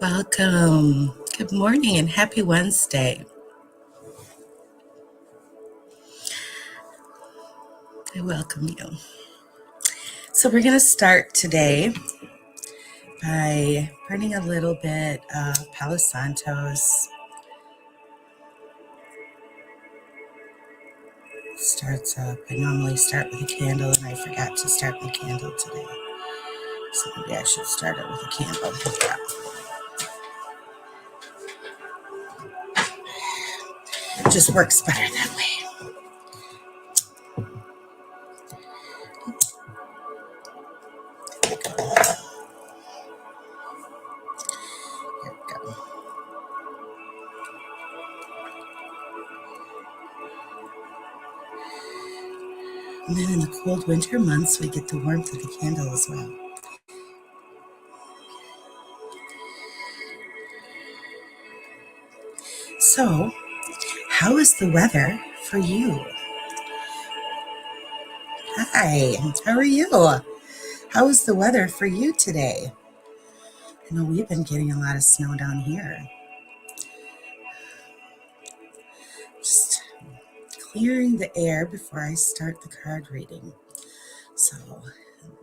Welcome. Good morning and happy Wednesday. I welcome you. So, we're going to start today by burning a little bit of Palo Santos. Starts up. I normally start with a candle, and I forgot to start my candle today. So, maybe I should start it with a candle. It just works better that way. Here we go. And then in the cold winter months, we get the warmth of the candle as well. So, how is the weather for you? Hi, how are you? How is the weather for you today? I know we've been getting a lot of snow down here. Just clearing the air before I start the card reading. So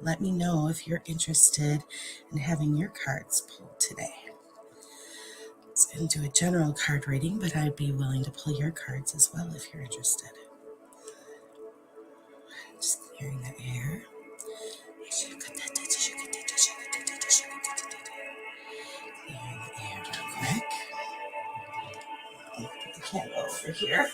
let me know if you're interested in having your cards pulled today. I was going to do a general card reading, but I'd be willing to pull your cards as well if you're interested. Just clearing the air. Clearing the air real quick. I'll put the candle over here.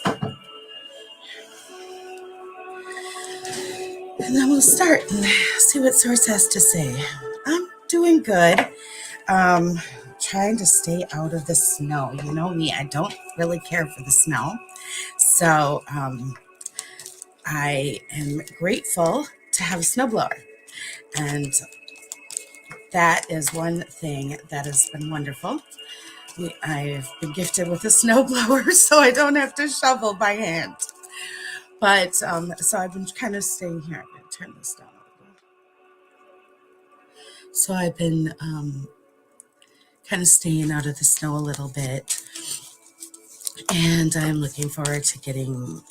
And then we'll start and see what Source has to say. I'm doing good. Trying to stay out of the snow. You know me, I don't really care for the snow. So I am grateful to have a snowblower. And that is one thing that has been wonderful. I've been gifted with a snowblower, so I don't have to shovel by hand. But so I've been kind of staying here. I'm going to turn this down a little. So I've been kind of staying out of the snow a little bit. And I'm looking forward to getting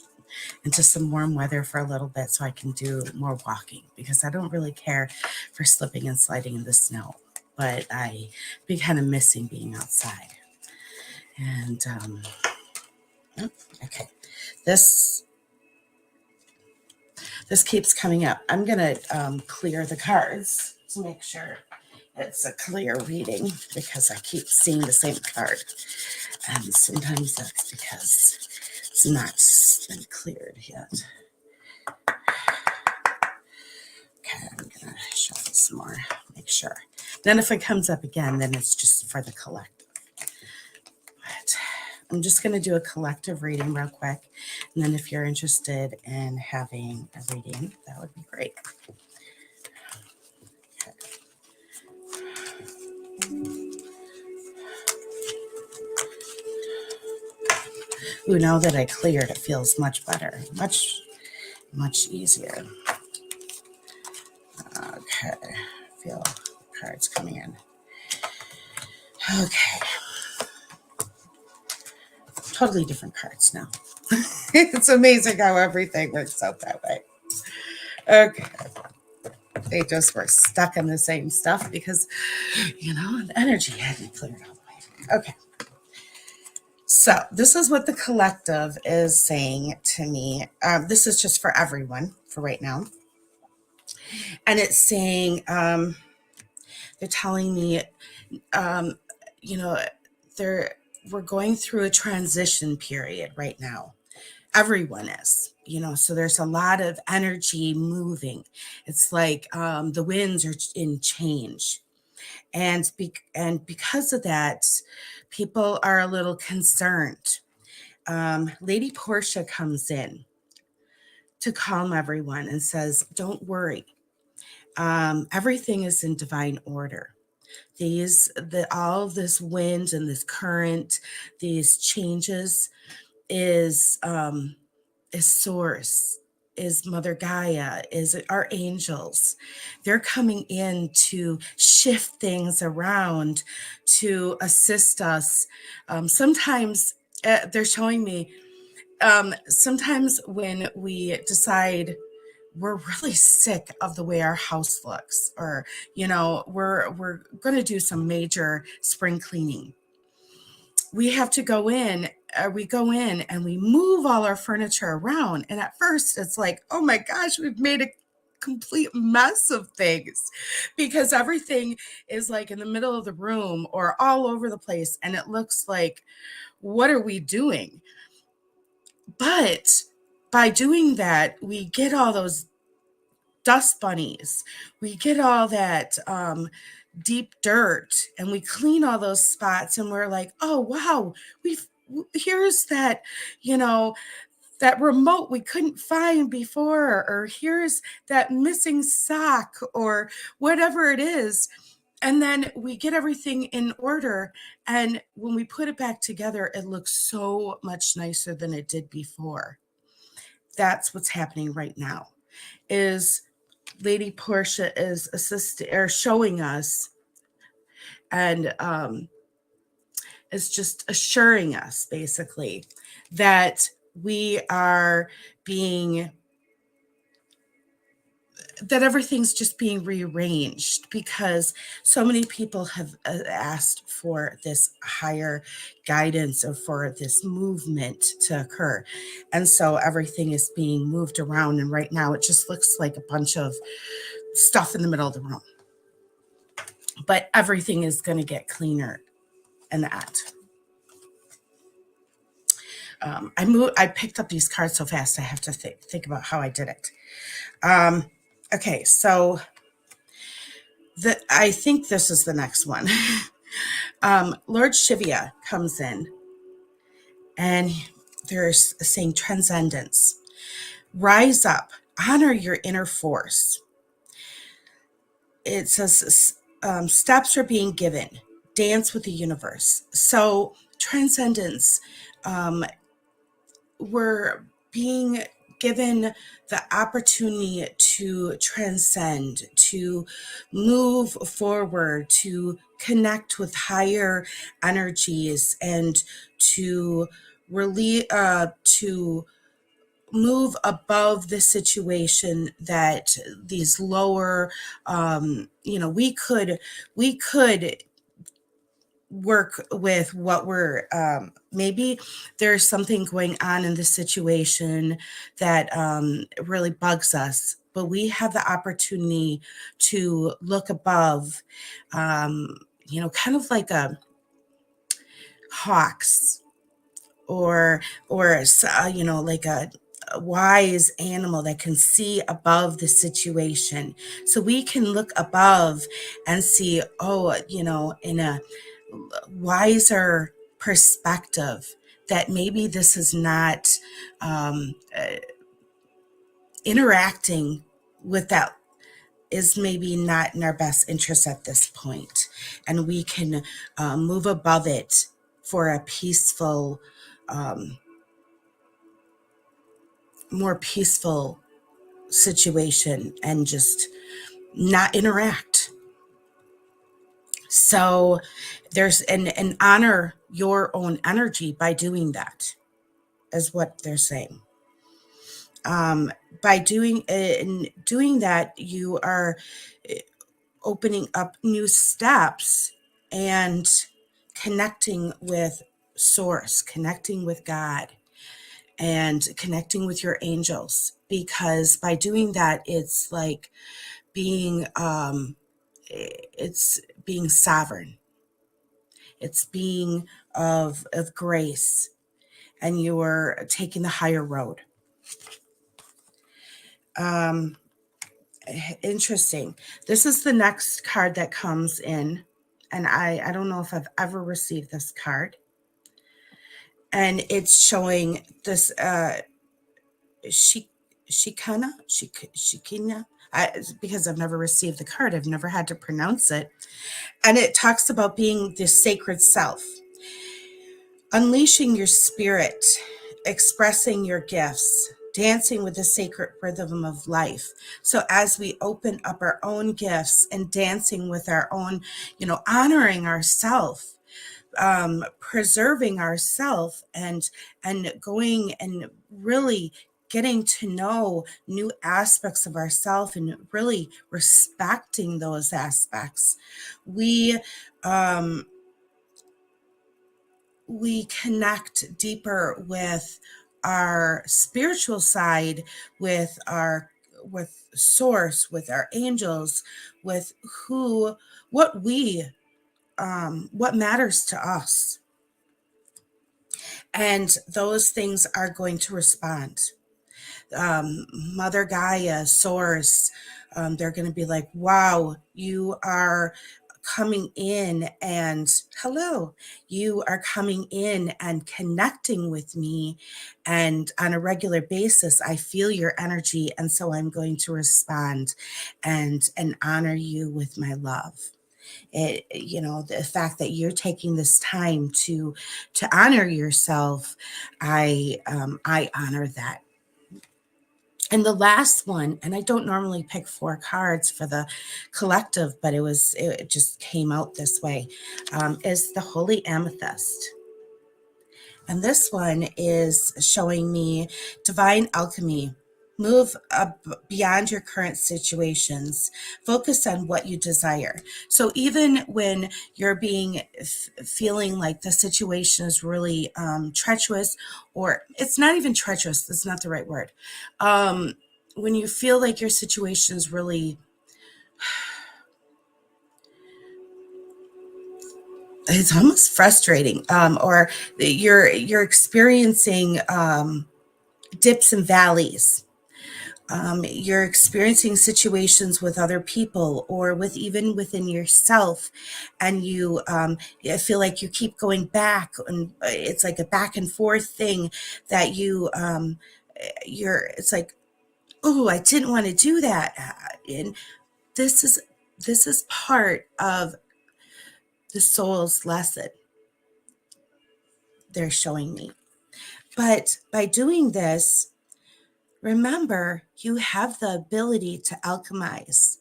into some warm weather for a little bit so I can do more walking, because I don't really care for slipping and sliding in the snow, but I be kind of missing being outside. And okay, this keeps coming up. I'm gonna clear the cards to make sure it's a clear reading, because I keep seeing the same card, and sometimes that's because it's not been cleared yet. Okay, I'm gonna show this some more, make sure. Then if it comes up again, then it's just for the collective. But I'm just gonna do a collective reading real quick. And then if you're interested in having a reading, that would be great. Okay. Ooh, now that I cleared, it feels much better, much easier. Okay, feel cards coming in. Okay. Totally different cards now. It's amazing how everything works out that way. Okay. They just were stuck in the same stuff because, the energy hadn't cleared all the way. Okay. So this is what the collective is saying to me. This is just for everyone for right now. And it's saying, they're telling me, we're going through a transition period right now. Everyone is, so there's a lot of energy moving. It's like the winds are in change. And because of that, people are a little concerned. Lady Portia comes in to calm everyone and says, don't worry. Everything is in divine order. All of this wind and this current, these changes is source is Mother Gaia, is our angels. They're coming in to shift things around, to assist us. Sometimes they're showing me, sometimes when we decide we're really sick of the way our house looks, or we're going to do some major spring cleaning, we have to go in, we go in and we move all our furniture around. And at first it's like, oh my gosh, we've made a complete mess of things, because everything is like in the middle of the room or all over the place. And it looks like, what are we doing? But by doing that, we get all those dust bunnies, we get all that deep dirt, and we clean all those spots, and we're like, oh wow, here's that, that remote we couldn't find before, or here's that missing sock, or whatever it is. And then we get everything in order, and when we put it back together, it looks so much nicer than it did before. That's what's happening right now. Is Lady Portia is assisting or showing us, and is just assuring us basically that we are being, that everything's just being rearranged, because so many people have asked for this higher guidance or for this movement to occur. And so everything is being moved around. And right now it just looks like a bunch of stuff in the middle of the room. But everything is going to get cleaner and that. I picked up these cards so fast, I have to think about how I did it. Okay, so I think this is the next one. Lord Shiva comes in, and they're saying transcendence. Rise up, honor your inner force. It says steps are being given. Dance with the universe. So transcendence, we're being given the opportunity to transcend, to move forward, to connect with higher energies, and to really to move above the situation that these lower, we could work with what we're, maybe there's something going on in the situation that really bugs us, but we have the opportunity to look above, kind of like a hawks, or like a wise animal that can see above the situation. So we can look above and see, in a wiser perspective, that maybe this is not interacting with that, is maybe not in our best interest at this point, and we can move above it for a peaceful, more peaceful situation, and just not interact. So there's and honor your own energy by doing that, is what they're saying. By doing that, you are opening up new steps and connecting with source, connecting with God, and connecting with your angels, because by doing that, it's like being it's being sovereign, it's being of grace, and you're taking the higher road. Interesting. This is the next card that comes in, and I don't know if I've ever received this card, and it's showing this Shikana, because I've never received the card, I've never had to pronounce it. And it talks about being the sacred self, unleashing your spirit, expressing your gifts, dancing with the sacred rhythm of life. So as we open up our own gifts and dancing with our own, honoring ourselves, preserving ourselves, and going and really getting to know new aspects of ourselves and really respecting those aspects, we um, we connect deeper with our spiritual side, with source, with our angels, with who what we what matters to us, and those things are going to respond. Mother Gaia, Source, they're going to be like, wow, you are coming in, and hello, you are coming in and connecting with me, and on a regular basis I feel your energy, and so I'm going to respond and honor you with my love. The fact that you're taking this time to honor yourself, I honor that. And the last one, and I don't normally pick 4 cards for the collective, but it just came out this way, is the Holy Amethyst. And this one is showing me divine alchemy. Move up beyond your current situations. Focus on what you desire. So even when you're feeling like the situation is really treacherous, or it's not even treacherous, that's not the right word. When you feel like your situation is really, it's almost frustrating, or you're experiencing dips and valleys. You're experiencing situations with other people or with even within yourself, and you feel like you keep going back, and it's like a back and forth thing that it's like, oh, I didn't want to do that. And this is part of the soul's lesson they're showing me. But by doing this, remember, you have the ability to alchemize.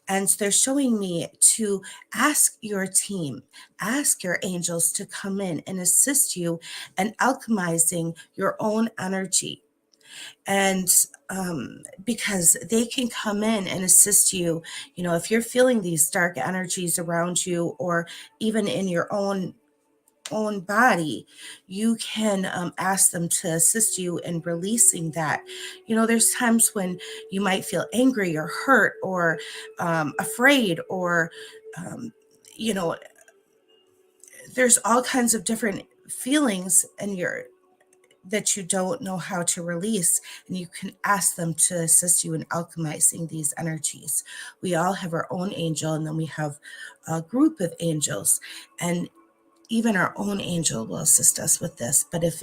And they're showing me to ask your team, ask your angels to come in and assist you in alchemizing your own energy. And because they can come in and assist you, if you're feeling these dark energies around you, or even in your own body, you can ask them to assist you in releasing that. There's times when you might feel angry or hurt or afraid, or um, you know there's all kinds of different feelings in your that you don't know how to release, and you can ask them to assist you in alchemizing these energies. We all have our own angel, and then we have a group of angels, and even our own angel will assist us with this. But if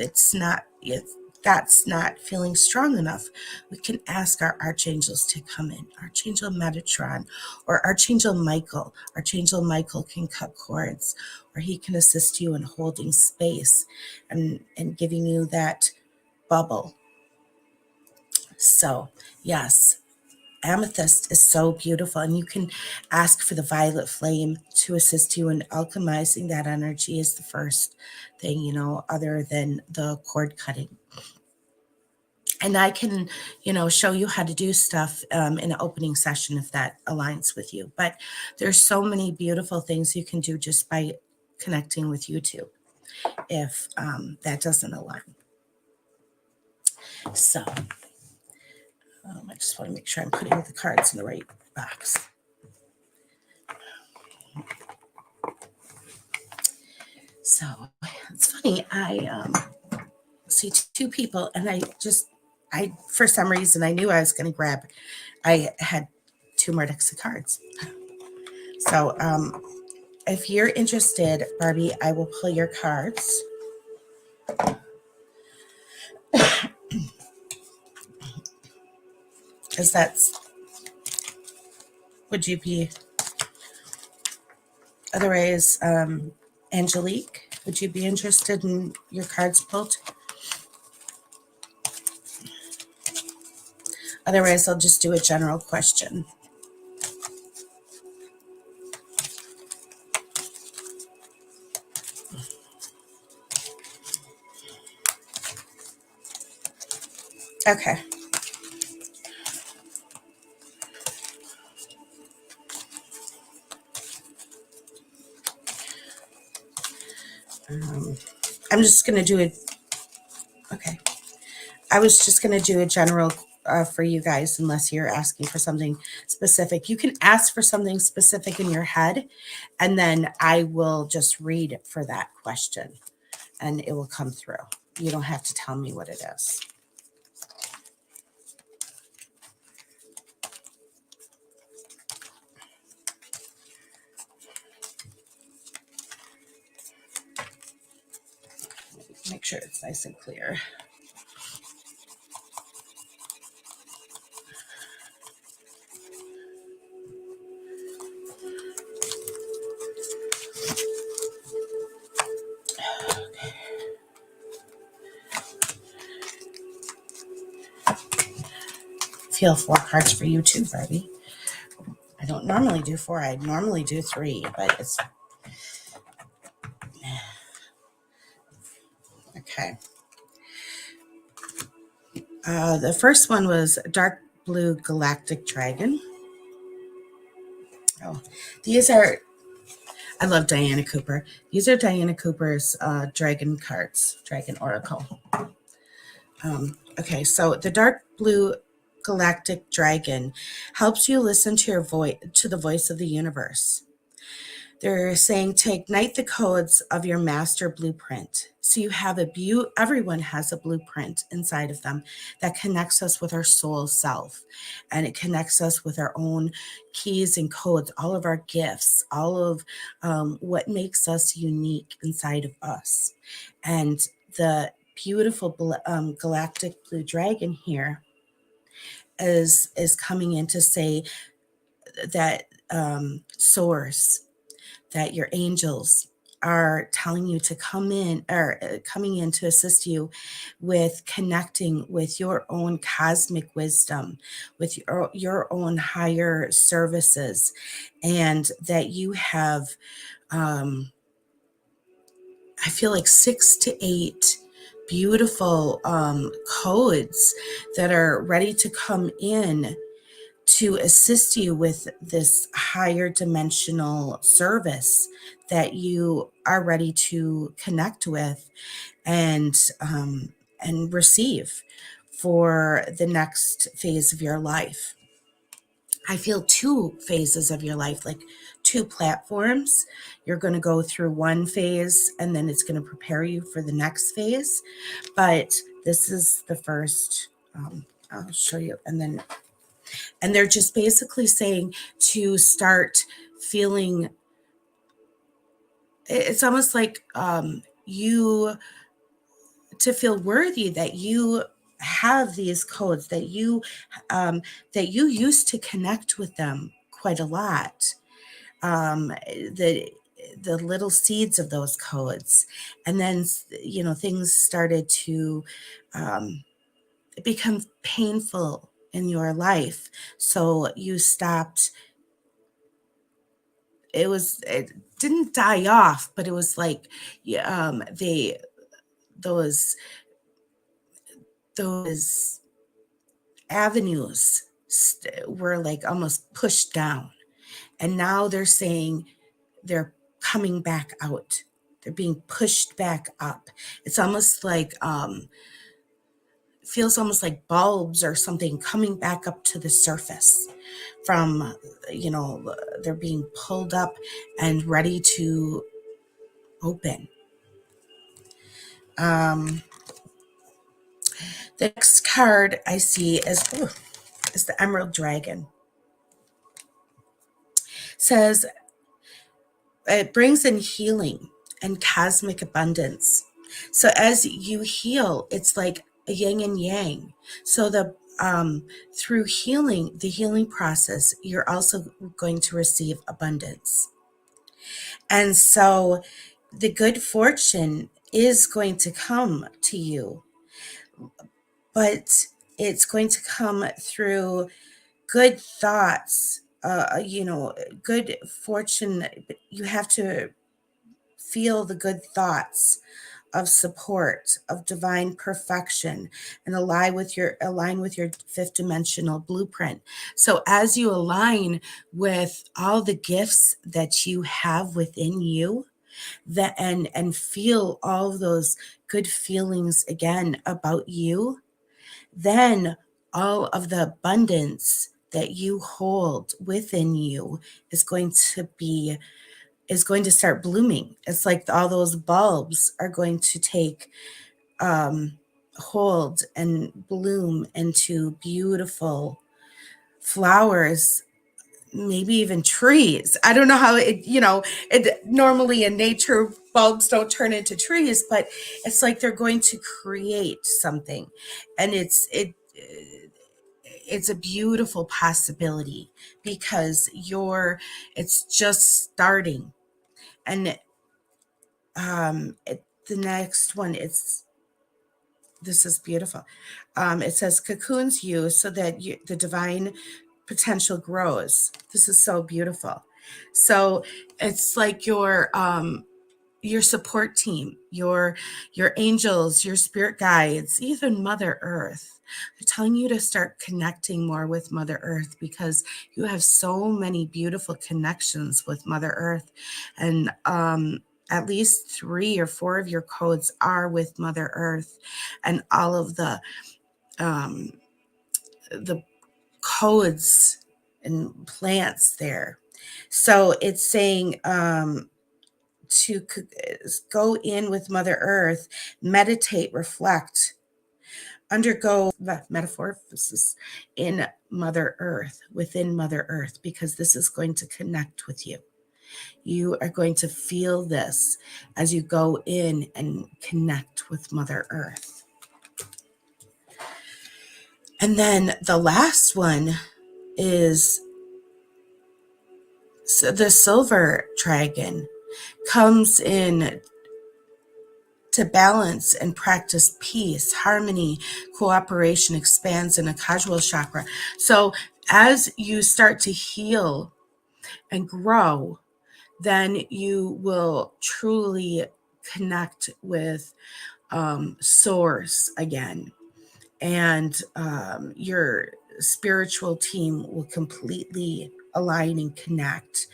that's not feeling strong enough, we can ask our archangels to come in. Archangel Metatron or Archangel Michael. Archangel Michael can cut cords, or he can assist you in holding space and giving you that bubble. So, yes, amethyst is so beautiful, and you can ask for the violet flame to assist you in alchemizing that energy is the first thing, other than the cord cutting. And I can, show you how to do stuff in an opening session if that aligns with you. But there's so many beautiful things you can do just by connecting with YouTube if that doesn't align. So I just want to make sure I'm putting the cards in the right box. So it's funny, I see 2 people, and I for some reason I knew I was going to grab. I had 2 more decks of cards. So if you're interested, Barbie, I will pull your cards. Would you be, otherwise, Angelique, would you be interested in your cards pulled? Otherwise, I'll just do a general question. Okay. I'm just going to do it. Okay. I was just going to do a general for you guys, unless you're asking for something specific. You can ask for something specific in your head, and then I will just read it for that question, and it will come through. You don't have to tell me what it is. Make sure it's nice and clear. Feel 4 cards for you too, Barbie. I don't normally do 4. I normally do 3, but it's okay. The first one was Dark Blue Galactic Dragon. Oh, these are, I love Diana Cooper. These are Diana Cooper's dragon cards, Dragon Oracle. Okay, so the Dark Blue Galactic Dragon helps you listen to your voice, to the voice of the universe. They're saying to ignite the codes of your master blueprint. So you have everyone has a blueprint inside of them that connects us with our soul self. And it connects us with our own keys and codes, all of our gifts, all of what makes us unique inside of us. And the beautiful galactic blue dragon here is coming in to say that source, that your angels are telling you to come in, or coming in to assist you with connecting with your own cosmic wisdom, with your own higher services, and that you have, I feel like 6 to 8 beautiful codes that are ready to come in to assist you with this higher dimensional service that you are ready to connect with and receive for the next phase of your life. I feel 2 phases of your life, like 2 platforms. You're going to go through one phase and then it's going to prepare you for the next phase. But this is the first, I'll show you. And they're just basically saying to start feeling, it's almost like you, to feel worthy that you have these codes, that you used to connect with them quite a lot. The little seeds of those codes, and then things started to become painful in your life, so you stopped. It didn't die off, but it was like those avenues were like almost pushed down, and now they're saying they're coming back out. They're being pushed back up. It's almost like feels almost like bulbs or something coming back up to the surface from, they're being pulled up and ready to open. The next card I see is the Emerald Dragon. It says it brings in healing and cosmic abundance. So as you heal, it's like a yin and yang. So through healing, the healing process, you're also going to receive abundance. And so the good fortune is going to come to you. But it's going to come through good thoughts, good fortune. But you have to feel the good thoughts of support, of divine perfection, and align with your fifth dimensional blueprint. So as you align with all the gifts that you have within you, that and feel all of those good feelings again about you, then all of the abundance that you hold within you is going to start blooming. It's like all those bulbs are going to take hold and bloom into beautiful flowers, maybe even trees. I don't know how it normally in nature bulbs don't turn into trees, but it's like they're going to create something, and it's a beautiful possibility because it's just starting. And the next one, this is beautiful. It says cocoons you so that the divine potential grows. This is so beautiful. So it's like your support team, your angels, your spirit guides, even Mother Earth. They're telling you to start connecting more with Mother Earth because you have so many beautiful connections with Mother Earth. And at least 3 or 4 of your codes are with Mother Earth, and all of um, the codes and plants there. So it's saying to go in with Mother Earth, meditate, reflect, undergo metamorphosis in Mother Earth, within Mother Earth, because this is going to connect with you. You are going to feel this as you go in and connect with Mother Earth. And then the last one is the silver dragon comes in to balance and practice peace, harmony, cooperation, expands in a casual chakra. So as you start to heal and grow, then you will truly connect with source again. And your spiritual team will completely align and connect,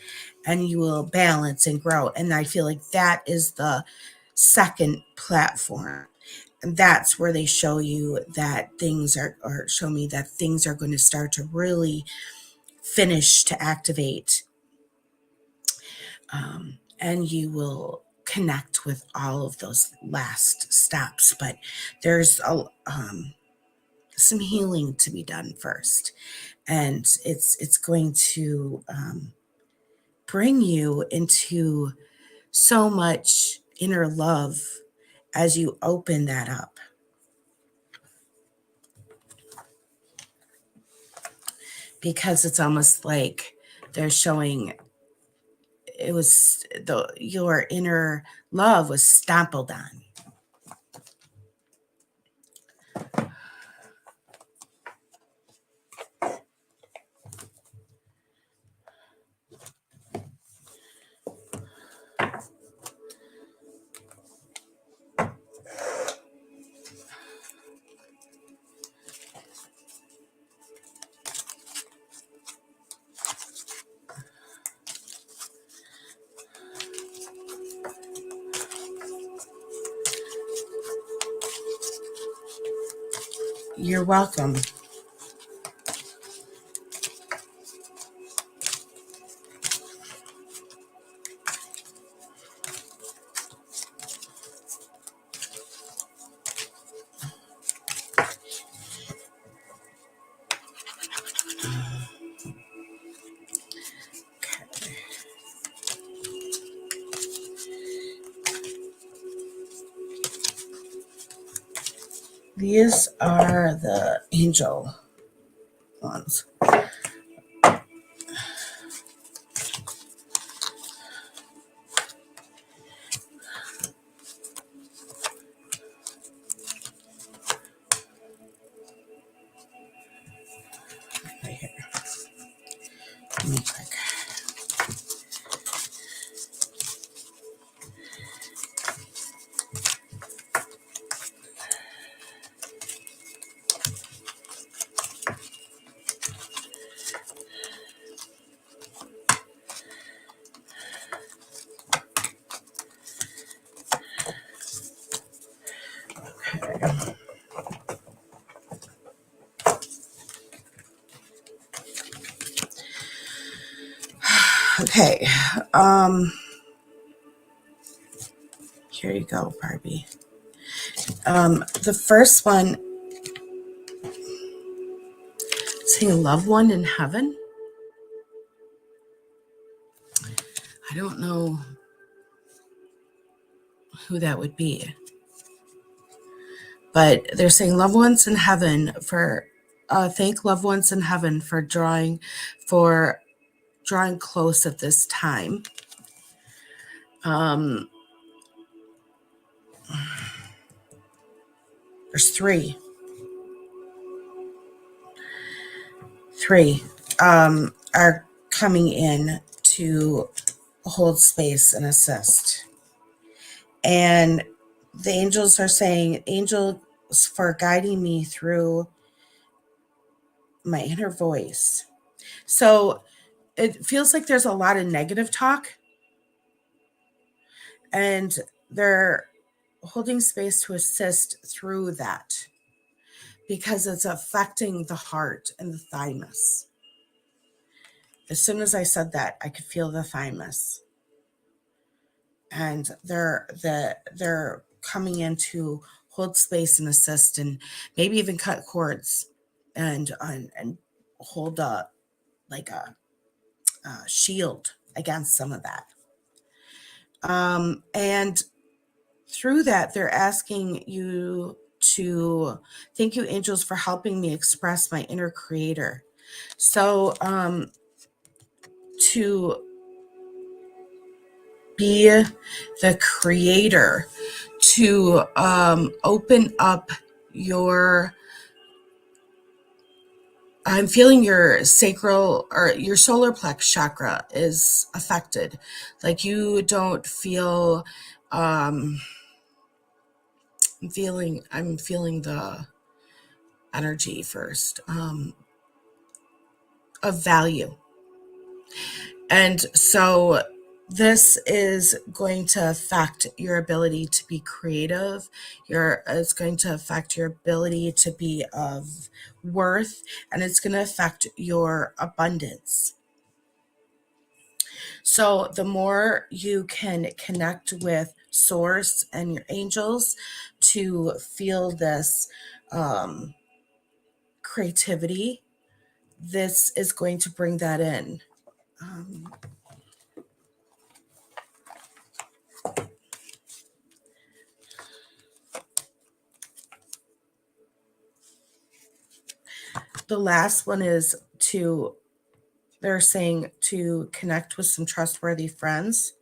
and you will balance and grow. And I feel like that is the second platform, and that's where they show you that things are, or show me that things are going to start to really finish to activate, and you will connect with all of those last steps. But there's some healing to be done first, and it's going to bring you into so much inner love as you open that up. Because it's almost like they're showing your inner love was stampled on. You're welcome. These are the angel ones. Let me check. Okay. Here you go, Barbie. The first one, saying a loved one in heaven. I don't know who that would be, but they're saying loved ones in heaven for thank loved ones in heaven for drawing close at this time. There's three are coming in to hold space and assist. And the angels are saying, angels for guiding me through my inner voice. So it feels like there's a lot of negative talk, and they're holding space to assist through that because it's affecting the heart and the thymus. As soon as I said that, I could feel the thymus. And they're coming in to hold space and assist, and maybe even cut cords and hold a shield against some of that. And through that, they're asking you to thank you, angels, for helping me express my inner creator. So to be the creator, to open up your, I'm feeling your sacral or your solar plex chakra is affected. Like you don't feel, I'm feeling the energy first of value. And so this is going to affect your ability to be creative. It's going to affect your ability to be of worth, and it's going to affect your abundance. So the more you can connect with source and your angels to feel this creativity, this is going to bring that in. The last one is they're saying to connect with some trustworthy friends.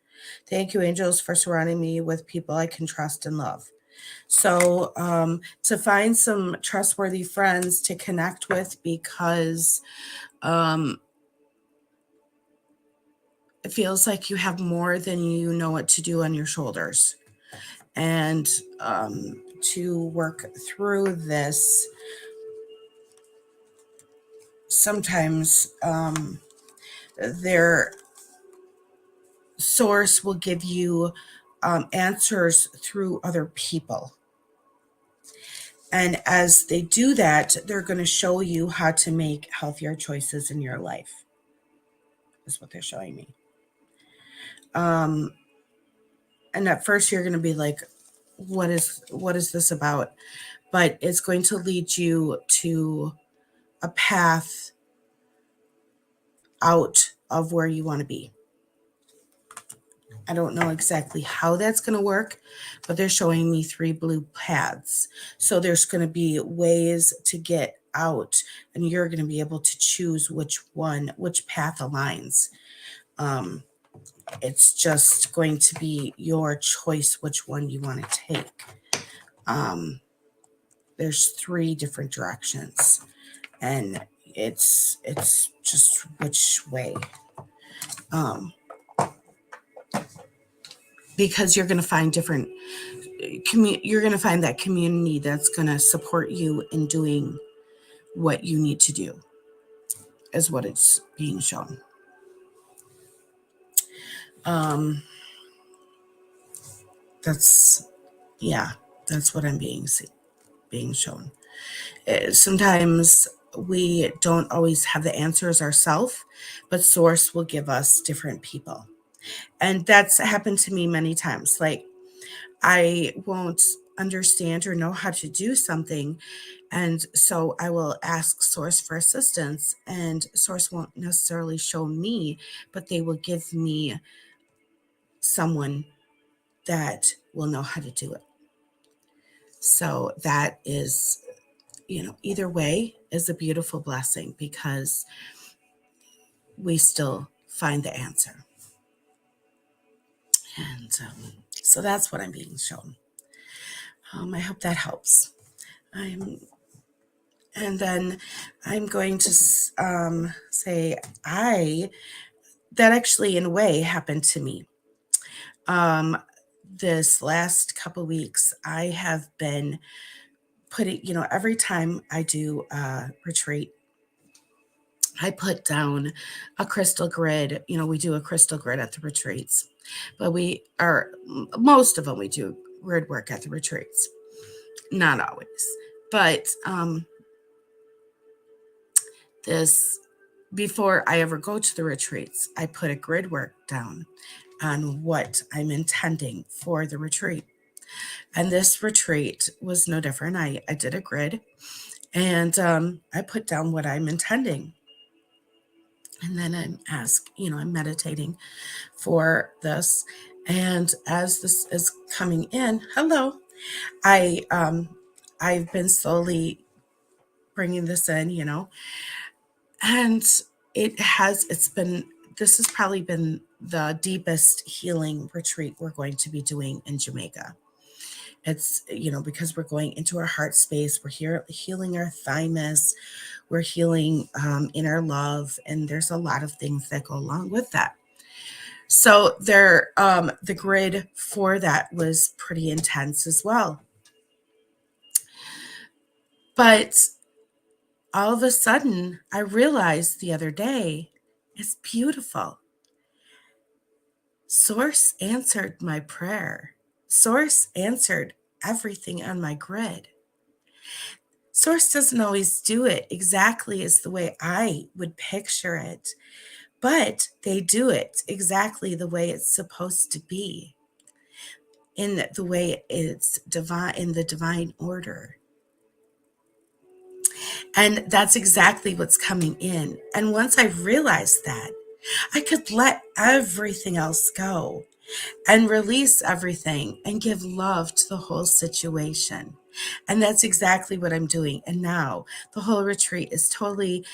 Thank you, angels, for surrounding me with people I can trust and love. So to find some trustworthy friends to connect with, because it feels like you have more than you know what to do on your shoulders. And to work through this, sometimes their source will give you answers through other people. And as they do that, they're going to show you how to make healthier choices in your life, is what they're showing me. And at first you're going to be like, what is this about? But it's going to lead you to a path out of where you want to be. I don't know exactly how that's going to work, but they're showing me 3 blue paths. So there's going to be ways to get out, and you're going to be able to choose which path aligns. It's just going to be your choice which one you want to take. There's 3 different directions, and It's just which way. Because you're going to find different you're going to find that community that's going to support you in doing what you need to do, is what it's being shown. That's that's what I'm being shown. Sometimes we don't always have the answers ourselves, but source will give us different people. And that's happened to me many times. Like, I won't understand or know how to do something, and so I will ask source for assistance, and source won't necessarily show me, but they will give me someone that will know how to do it. So that is, either way is a beautiful blessing, because we still find the answer. And so that's what I'm being shown. I hope that helps. And then I'm going to say that actually in a way happened to me. This last couple weeks, I have been putting, every time I do a retreat, I put down a crystal grid. We do a crystal grid at the retreats, but most of them, we do grid work at the retreats. Not always, but before I ever go to the retreats, I put a grid work down on what I'm intending for the retreat. And this retreat was no different. I did a grid, and I put down what I'm intending. And then I'm meditating for this. And as this is coming in, hello, I've been slowly bringing this in, and this has probably been the deepest healing retreat we're going to be doing in Jamaica. It's, because we're going into our heart space, we're here healing our thymus, we're healing inner love, and there's a lot of things that go along with that. So the grid for that was pretty intense as well. But all of a sudden, I realized the other day, it's beautiful. Source answered my prayer. Source answered everything on my grid. Source doesn't always do it exactly as the way I would picture it, but they do it exactly the way it's supposed to be, in the way it's divine, in the divine order. And that's exactly what's coming in. And once I realized that, I could let everything else go and release everything and give love to the whole situation. And that's exactly what I'm doing. And now the whole retreat is totally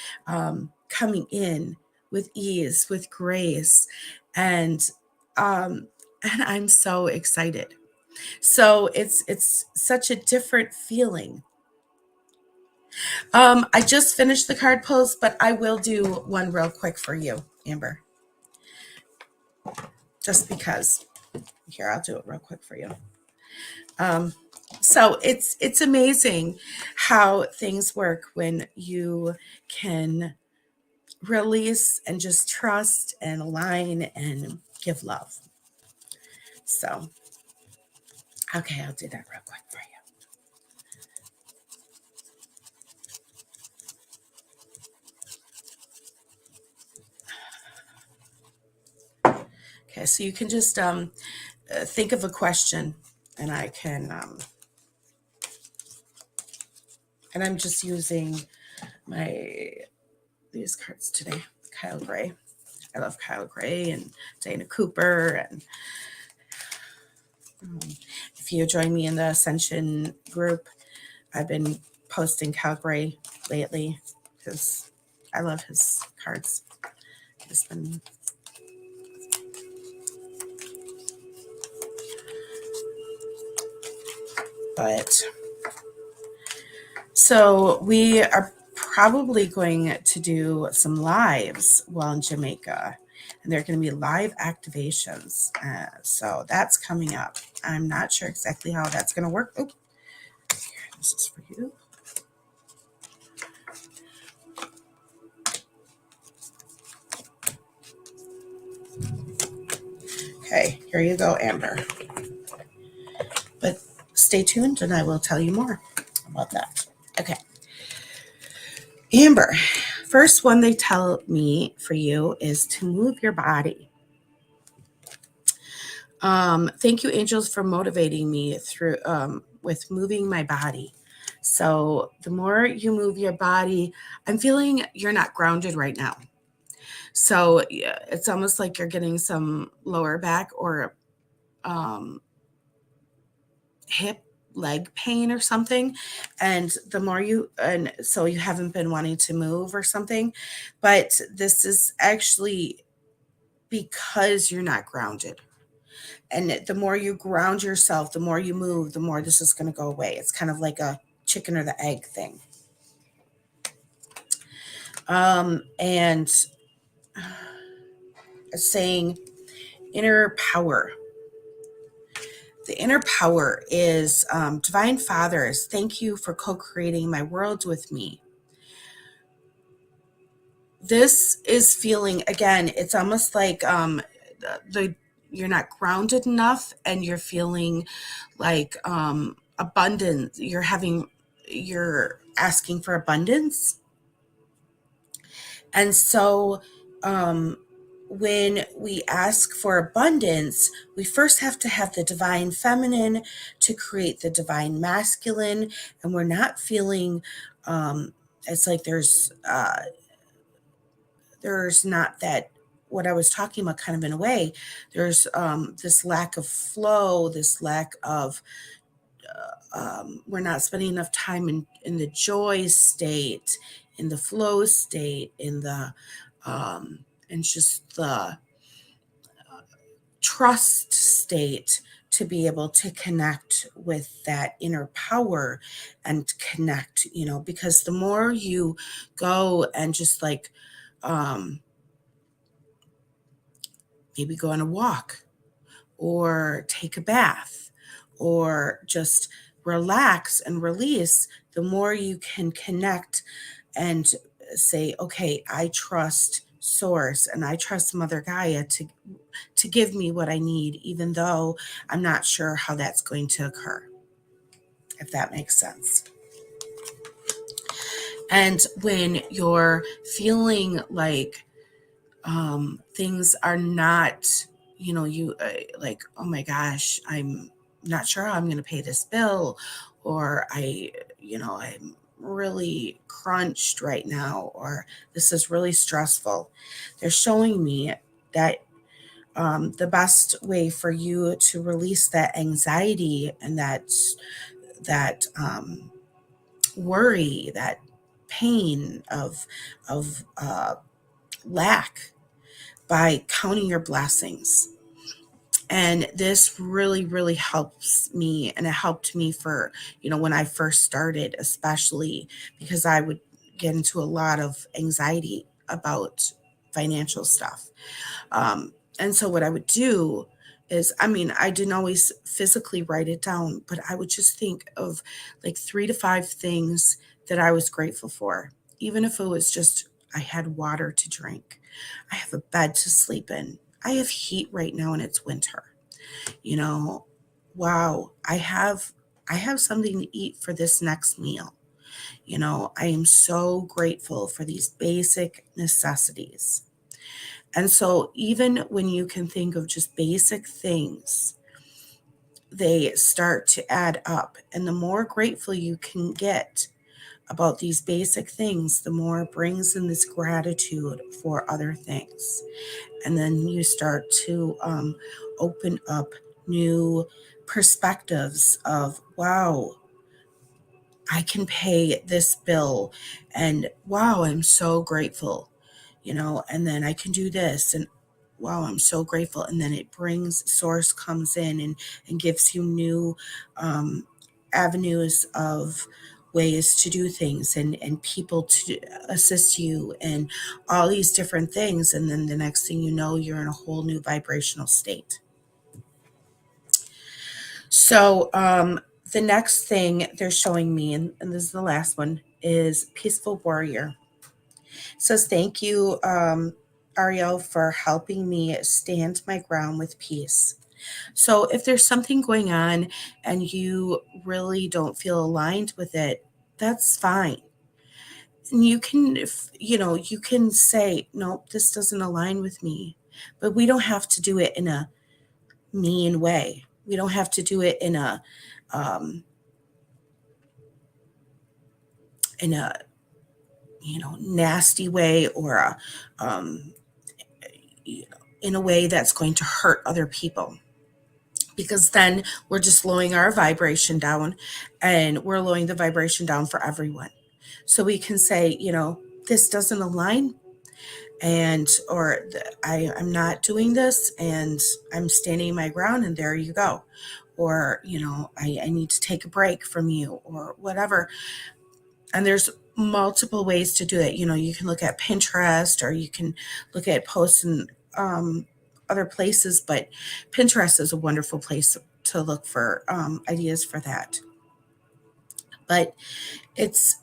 coming in with ease, with grace, and I'm so excited. So it's such a different feeling. I just finished the card pulls, but I will do one real quick for you, Amber. Just because. Here, I'll do it real quick for you. So it's amazing how things work when you can release and just trust and align and give love. So, okay, I'll do that real quick for you. Okay, so you can just think of a question, and I can, and I'm just using these cards today. Kyle Gray. I love Kyle Gray and Dana Cooper. And if you join me in the Ascension group, I've been posting Kyle Gray lately because I love his cards. But so we are probably going to do some lives while in Jamaica, and they're going to be live activations. So that's coming up. I'm not sure exactly how that's going to work. Oh, this is for you. Okay, here you go, Amber. But stay tuned and I will tell you more about that. Okay. Amber, first one they tell me for you is to move your body. Thank you, angels, for motivating me through with moving my body. So the more you move your body, I'm feeling you're not grounded right now. So yeah, it's almost like you're getting some lower back or hip leg pain or something, and the more you, and so you haven't been wanting to move or something, but this is actually because you're not grounded. And the more you ground yourself, the more you move, the more this is going to go away. It's kind of like a chicken or the egg thing. And saying inner power. The inner power is divine fathers. Thank you for co-creating my world with me. This is feeling, again, it's almost like the you're not grounded enough, and you're feeling like abundance. You're asking for abundance. And so when we ask for abundance, we first have to have the divine feminine to create the divine masculine. And we're not feeling, it's like there's not that, what I was talking about kind of in a way, there's this lack of flow, this lack of, we're not spending enough time in the joy state, in the flow state, in the, and just the trust state to be able to connect with that inner power and connect, because the more you go and just like, maybe go on a walk or take a bath or just relax and release, the more you can connect and say, okay, I trust source and I trust Mother Gaia to give me what I need, even though I'm not sure how that's going to occur, if that makes sense. And when you're feeling like things are not, you like, oh my gosh, I'm not sure how I'm going to pay this bill, or I'm really crunched right now, or this is really stressful. They're showing me that the best way for you to release that anxiety and that worry, that pain of lack, by counting your blessings. And this really, really helps me. And it helped me for, when I first started, especially because I would get into a lot of anxiety about financial stuff. And so what I would do is, I didn't always physically write it down, but I would just think of like 3 to 5 things that I was grateful for, even if it was just I had water to drink, I have a bed to sleep in, I have heat right now and it's winter. Wow, I have something to eat for this next meal. I am so grateful for these basic necessities. And so even when you can think of just basic things, they start to add up. And the more grateful you can get about these basic things, the more it brings in this gratitude for other things. And then you start to open up new perspectives of, wow, I can pay this bill, and wow, I'm so grateful, and then I can do this, and wow, I'm so grateful. And then it brings, source comes in and gives you new avenues of ways to do things and people to assist you and all these different things. And then the next thing you know, you're in a whole new vibrational state. So the next thing they're showing me, and this is the last one, is Peaceful Warrior. It says, thank you, Ariel, for helping me stand my ground with peace. So if there's something going on and you really don't feel aligned with it, that's fine. And you can, you can say, nope, this doesn't align with me. But we don't have to do it in a mean way. We don't have to do it um, in a nasty way or um, in a way that's going to hurt other people, because then we're just lowering our vibration down, and we're lowering the vibration down for everyone. So we can say, this doesn't align, and I'm not doing this, and I'm standing my ground, and there you go. Or I need to take a break from you, or whatever. And there's multiple ways to do it. You can look at Pinterest, or you can look at posts in other places, but Pinterest is a wonderful place to look for ideas for that. But it's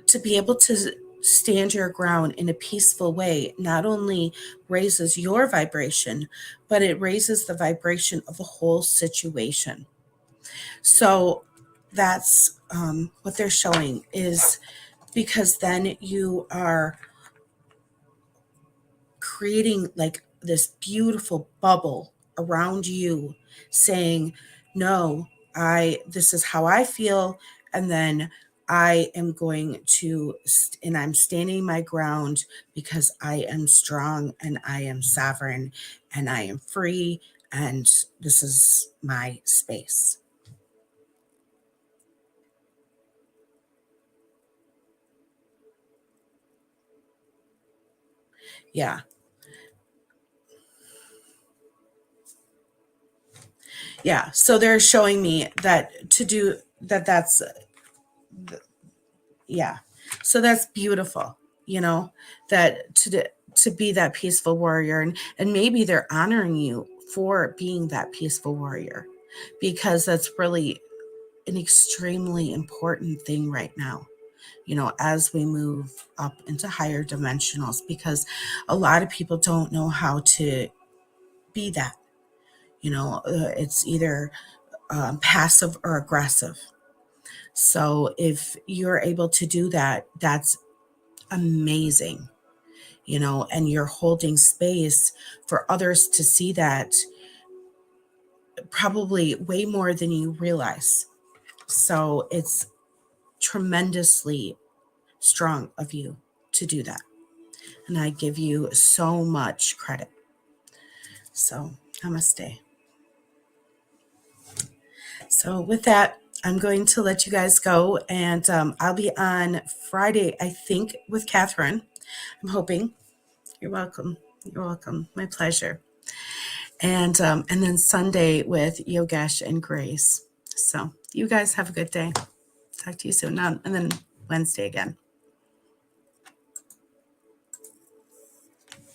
to be able to stand your ground in a peaceful way not only raises your vibration, but it raises the vibration of the whole situation. So that's what they're showing, is because then you are creating like this beautiful bubble around you saying, no, this is how I feel. And then I am going to, and I'm standing my ground because I am strong and I am sovereign and I am free. And this is my space. Yeah. Yeah. So they're showing me that to do that. Yeah. So that's beautiful, that to be that peaceful warrior, and maybe they're honoring you for being that peaceful warrior, because that's really an extremely important thing right now, as we move up into higher dimensionals, because a lot of people don't know how to be that. It's either passive or aggressive. So if you're able to do that, that's amazing, and you're holding space for others to see that, probably way more than you realize. So it's tremendously strong of you to do that. And I give you so much credit. So, namaste. So, with that, I'm going to let you guys go, and I'll be on Friday, I think, with Catherine. I'm hoping. You're welcome. You're welcome. My pleasure. And then Sunday with Yogesh and Grace. So you guys have a good day. Talk to you soon. And then Wednesday again.